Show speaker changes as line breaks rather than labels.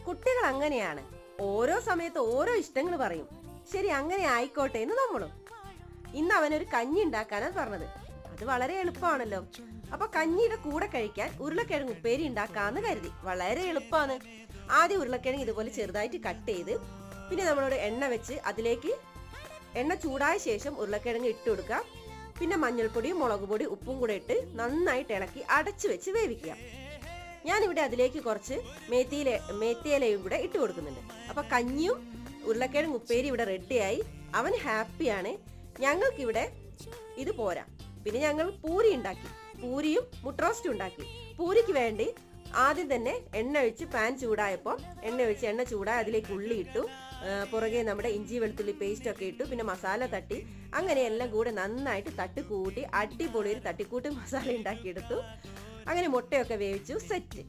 കുട്ടികൾ അങ്ങനെയാണ്, ഓരോ സമയത്ത് ഓരോ ഇഷ്ടങ്ങൾ പറയും. ശരി, അങ്ങനെ ആയിക്കോട്ടെ എന്ന് നമ്മളും. ഇന്ന് അവനൊരു കഞ്ഞി ഉണ്ടാക്കാനാണ് പറഞ്ഞത്. അത് വളരെ എളുപ്പമാണല്ലോ. അപ്പൊ കഞ്ഞിയുടെ കൂടെ കഴിക്കാൻ ഉരുളക്കിഴങ്ങ് ഉപ്പേരി ഉണ്ടാക്കാന്ന് കരുതി. വളരെ എളുപ്പമാണ്. ആദ്യം ഉരുളക്കിഴങ്ങ് ഇതുപോലെ ചെറുതായിട്ട് കട്ട് ചെയ്ത്, പിന്നെ നമ്മളോട് എണ്ണ വെച്ച് അതിലേക്ക് എണ്ണ ചൂടായ ശേഷം ഉരുളക്കിഴങ്ങ് ഇട്ട് കൊടുക്കുക. പിന്നെ മഞ്ഞൾപ്പൊടിയും മുളക് പൊടി ഉപ്പും കൂടെ ഇട്ട് നന്നായിട്ട് ഇളക്കി അടച്ചു വെച്ച് വേവിക്കുക. ഞാനിവിടെ അതിലേക്ക് കുറച്ച് മേത്തിയിലയും കൂടെ ഇട്ട് കൊടുക്കുന്നുണ്ട്. അപ്പൊ കഞ്ഞിയും ഉരുളക്കിഴങ്ങ് ഉപ്പേരി ഇവിടെ റെഡിയായി. അവൻ ഹാപ്പിയാണ്. ഞങ്ങൾക്കിവിടെ ഇത് പോരാ. പിന്നെ ഞങ്ങൾ പൂരി ഉണ്ടാക്കി. പൂരിയും മുട്ട റോസ്റ്റും ഉണ്ടാക്കി. പൂരിക്ക് വേണ്ടി ആദ്യം തന്നെ എണ്ണ ഒഴിച്ച് പാൻ ചൂടായപ്പോൾ എണ്ണ ചൂടായി അതിലേക്ക് ഉള്ളി ഇട്ടു. പുറകെ നമ്മുടെ ഇഞ്ചി വെളുത്തുള്ളി പേസ്റ്റ് ഒക്കെ ഇട്ടു. പിന്നെ മസാല തട്ടി, അങ്ങനെ എല്ലാം കൂടെ നന്നായിട്ട് തട്ടിക്കൂട്ടി അടിപൊളി ഒരു തട്ടിക്കൂട്ട് മസാല ഉണ്ടാക്കിയെടുത്തു. അങ്ങനെ മുട്ടയൊക്കെ വേവിച്ചു, സെറ്റ്.